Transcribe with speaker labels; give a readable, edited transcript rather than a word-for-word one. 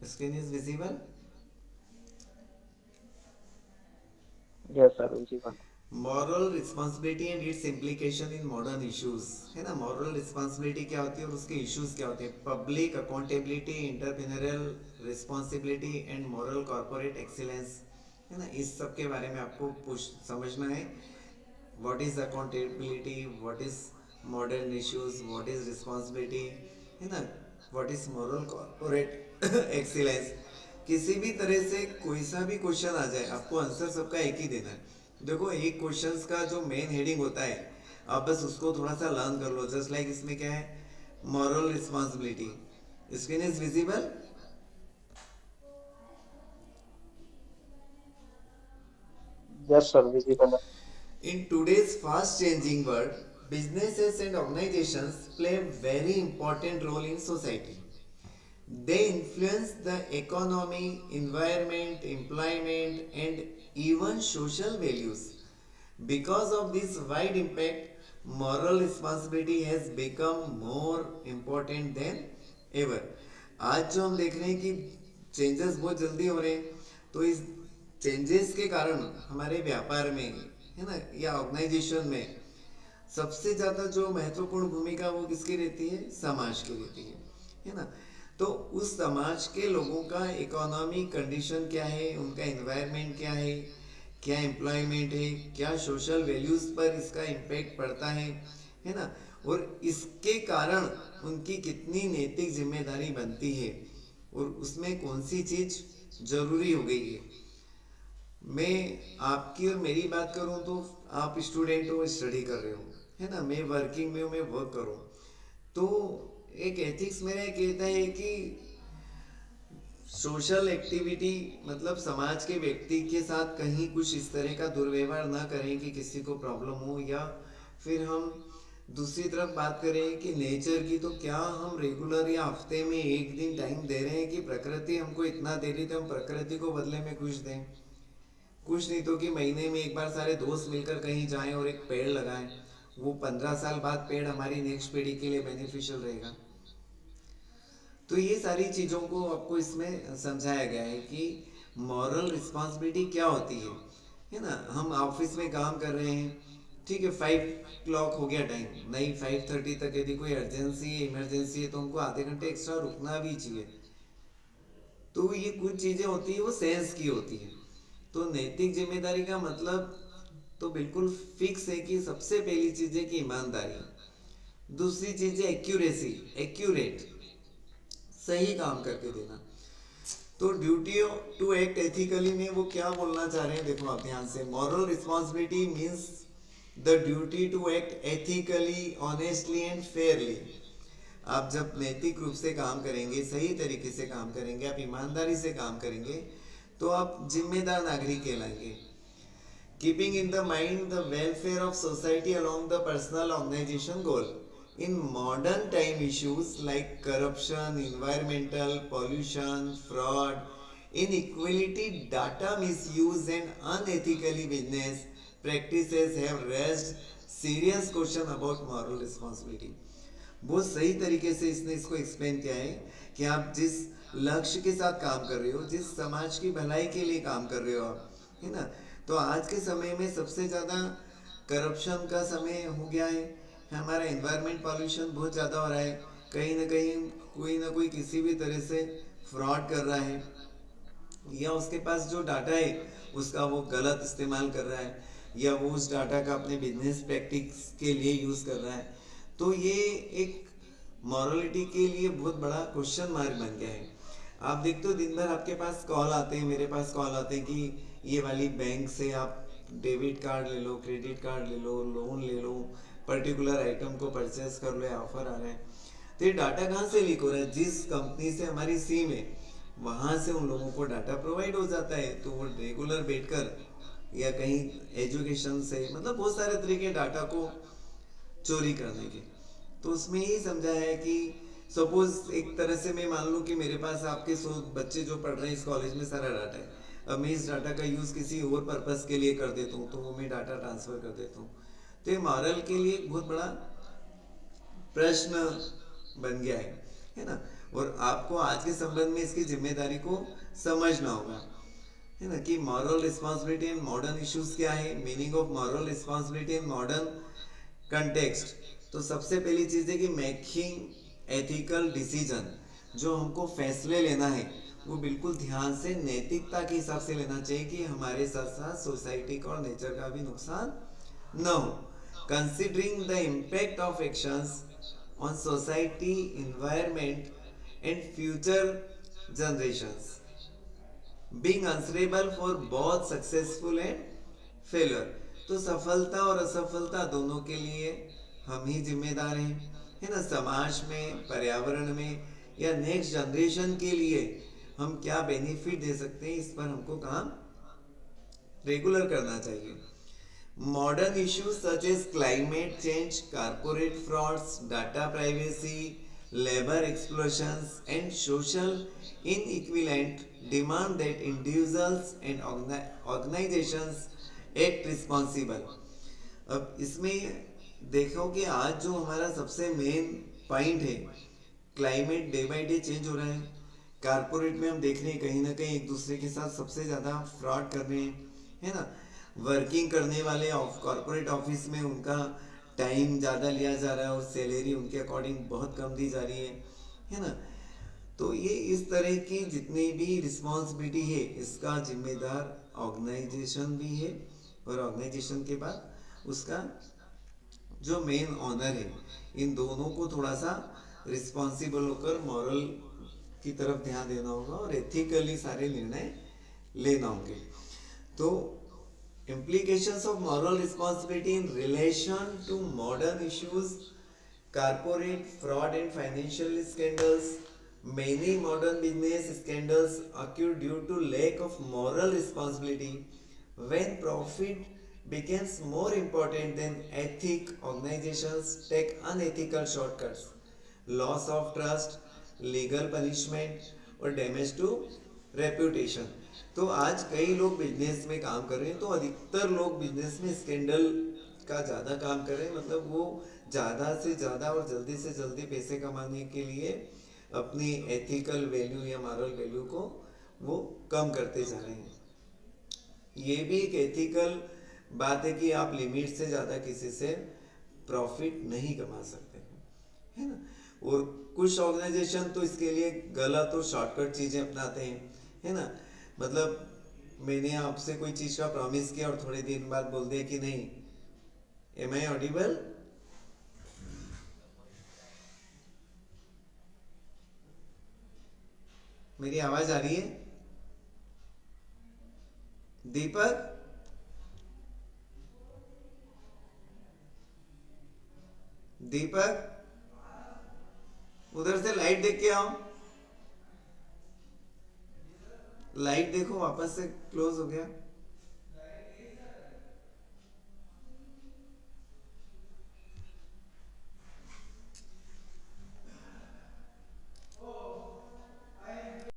Speaker 1: Screen is visible.
Speaker 2: Yes, sir, visible.
Speaker 1: Moral responsibility and it's implication in modern issues, है ना। Moral responsibility क्या होती है और उसके इश्यूज क्या होते हैं। Public accountability, entrepreneurial responsibility and moral corporate excellence, है ना। इस सब के बारे में आपको पूछ समझना है। What is accountability, what is modern issues, what is responsibility, है ना। What is moral corporate excellence. किसी भी तरह से कोई सा भी क्वेश्चन आ जाए, आपको आंसर सबका एक ही देना है। देखो, एक क्वेश्चंस का जो मेन हेडिंग होता है, आप बस उसको थोड़ा सा लर्न कर लो। जस्ट लाइक इसमें क्या है, moral responsibility. Screen is visible.
Speaker 2: Yes, sir, visible.
Speaker 1: In today's fast changing world, businesses and organizations play a very important role in society. They influence the economy, environment, employment, and even social values. Because of this wide impact, moral responsibility has become more important than ever. आज जो हम देख रहे हैं कि changes बहुत जल्दी हो रहे हैं, तो इस चेंजेस के कारण हमारे व्यापार में, है ना, या ऑर्गेनाइजेशन में सबसे ज़्यादा जो महत्वपूर्ण भूमिका वो किसकी रहती है, समाज की रहती है ना। तो उस समाज के लोगों का इकोनॉमिक कंडीशन क्या है, उनका एनवायरनमेंट क्या क्या एम्प्लॉयमेंट है, क्या सोशल वैल्यूज़ पर इसका इम्पेक्ट पड़ता है ना। और इसके कारण उनकी कितनी नैतिक जिम्मेदारी बनती है, और उसमें कौन सी चीज़ ज़रूरी हो गई है। मैं आपकी और मेरी बात करूं तो आप स्टूडेंट हो, स्टडी कर रहे हो, है ना। मैं वर्किंग में हूँ, मैं वर्क करूँ। तो एक एथिक्स मेरा ये कहता है कि सोशल एक्टिविटी मतलब समाज के व्यक्ति के साथ कहीं कुछ इस तरह का दुर्व्यवहार ना करें कि किसी को प्रॉब्लम हो। या फिर हम दूसरी तरफ बात करें कि नेचर की, तो क्या हम रेगुलर या हफ्ते में एक दिन टाइम दे रहे हैं कि प्रकृति हमको इतना दे रही, तो हम प्रकृति को बदले में कुछ दें। कुछ नहीं तो कि महीने में एक बार सारे दोस्त मिलकर कहीं जाएं और एक पेड़ लगाएं। वो 15 साल बाद पेड़ हमारी नेक्स्ट पीढ़ी के लिए बेनिफिशियल रहेगा। तो ये सारी चीज़ों को आपको इसमें समझाया गया है कि मॉरल रिस्पॉन्सिबिलिटी क्या होती है ना। हम ऑफिस में काम कर रहे हैं, ठीक है, 5 o'clock हो गया टाइम, नहीं 5:30 तक, यदि कोई अर्जेंसी है, इमरजेंसी है, तो हमको आधे घंटे एक्स्ट्रा रुकना भी चाहिए। तो ये कुछ चीज़ें होती है वो सेंस की होती है। तो नैतिक जिम्मेदारी का मतलब तो बिल्कुल फिक्स है कि सबसे पहली चीज़ है कि ईमानदारी। दूसरी चीज़ है एक्यूरेसी, एक्यूरेट, सही काम करके देना। तो ड्यूटी टू एक्ट एथिकली में वो क्या बोलना चाह रहे हैं, देखो आप ध्यान से। Moral responsibility means the duty to act ethically, honestly and fairly. आप जब नैतिक रूप से काम करेंगे, सही तरीके से काम करेंगे, आप ईमानदारी से काम करेंगे, तो आप जिम्मेदार नागरिक कहलाएंगे। Keeping in the mind the welfare of society along the personal organization goal. In modern time issues like corruption, environmental pollution, fraud, inequality, data misuse and unethically business practices have raised serious question about moral responsibility. बहुत सही तरीके से इसने इसको explain किया है कि आप जिस लक्ष्य के साथ काम कर रहे हो, जिस समाज की भलाई के लिए काम कर रहे हो आप, है ना। तो आज के समय में सबसे ज़्यादा करप्शन का समय हो गया है। हमारा एनवायरनमेंट पॉल्यूशन बहुत ज़्यादा हो रहा है। कहीं ना कोई किसी भी तरह से फ्रॉड कर रहा है, या उसके पास जो डाटा है उसका वो गलत इस्तेमाल कर रहा है, या वो उस डाटा का अपने बिजनेस प्रैक्टिस के लिए यूज़ कर रहा है। तो ये एक मॉरलिटी के लिए बहुत बड़ा क्वेश्चन मार्क बन गया है। आप देखते हो दिन भर आपके पास कॉल आते हैं, मेरे पास कॉल आते हैं कि ये वाली बैंक से आप डेबिट कार्ड ले लो, क्रेडिट कार्ड ले लो, लोन ले लो, पर्टिकुलर आइटम को परचेस कर लो, ऑफर आ रहे हैं। तो ये डाटा कहाँ से लीक हो रहा है, जिस कंपनी से हमारी सिम है वहाँ से उन लोगों को डाटा प्रोवाइड हो जाता है। तो वो रेगुलर बैठकर या कहीं एजुकेशन से, मतलब बहुत सारे तरीके डाटा को चोरी करने के। तो उसमें यही समझा है कि सपोज एक तरह से मैं मान लूँ कि मेरे पास आपके 100 बच्चे जो पढ़ रहे हैं इस कॉलेज में सारा डाटा है। अब मैं इस डाटा का यूज़ किसी और पर्पस के लिए कर देता हूँ, तो वो मैं डाटा ट्रांसफ़र कर देता हूँ। तो ये मॉरल के लिए एक बहुत बड़ा प्रश्न बन गया है ना। और आपको आज के संबंध में इसकी जिम्मेदारी को समझना होगा, है ना, कि moral responsibility in modern issues क्या है, meaning of moral responsibility in modern context. तो सबसे पहली चीज़ है कि मेकिंग एथिकल डिसीजन, जो हमको फैसले लेना है वो बिल्कुल ध्यान से नैतिकता के हिसाब से लेना चाहिए कि हमारे साथ साथ सोसाइटी का और नेचर का भी नुकसान न हो। Considering the impact of actions on society, environment and future generations, being answerable for both successful and failure. तो सफलता और असफलता दोनों के लिए हम ही जिम्मेदार हैं, है ना। समाज में, पर्यावरण में या नेक्स्ट जनरेशन के लिए हम क्या बेनिफिट दे सकते हैं, इस पर हमको काम रेगुलर करना चाहिए। Modern issues such as climate change, corporate frauds, data privacy, labor explosions, and social inequality demand that individuals and organizations act responsible। अब इसमें देखो कि आज जो हमारा सबसे मेन पॉइंट है, climate day by day change हो रहा है। कारपोरेट में हम देख रहे हैं कहीं ना कहीं एक दूसरे के साथ सबसे ज़्यादा फ्रॉड कर रहे हैं, है ना। वर्किंग करने वाले कॉरपोरेट ऑफिस में उनका टाइम ज़्यादा लिया जा रहा है और सैलरी उनके अकॉर्डिंग बहुत कम दी जा रही है ना। तो ये इस तरह की जितनी भी रिस्पॉन्सिबिलिटी है, इसका जिम्मेदार ऑर्गेनाइजेशन भी है, और ऑर्गेनाइजेशन के बाद उसका जो मेन ऑनर है। इन दोनों को थोड़ा सा रिस्पॉन्सिबल होकर मॉरल की तरफ ध्यान देना होगा और एथिकली सारे निर्णय लेना होंगे। तो implications of moral responsibility in relation to modern issues, corporate fraud and financial scandals. Many modern business scandals occur due to lack of moral responsibility. When profit becomes more important than ethic, organizations take unethical shortcuts. Loss of trust, legal punishment और damage to reputation. तो आज कई लोग business में काम कर रहे हैं, तो अधिकतर लोग बिजनेस में स्कैंडल का ज़्यादा काम कर रहे हैं, मतलब वो ज़्यादा से ज़्यादा और जल्दी से जल्दी पैसे कमाने के लिए अपनी एथिकल वैल्यू या मॉरल वैल्यू को वो कम करते जा रहे हैं। ये भी एक एथिकल बात है कि आप लिमिट से ज़्यादा किसी से प्रॉफिट नहीं कमा सकते, है ना। और कुछ ऑर्गेनाइजेशन तो इसके लिए गलत और शॉर्टकट चीज़ें अपनाते हैं, है ना। मतलब मैंने आपसे कोई चीज़ का प्रॉमिस किया और थोड़े दिन बाद बोल दिया कि नहीं। Am I audible? मेरी आवाज़ आ रही है दीपक? दीपक, उधर से लाइट देख के आओ। लाइट देखो, वापस से क्लोज हो गया।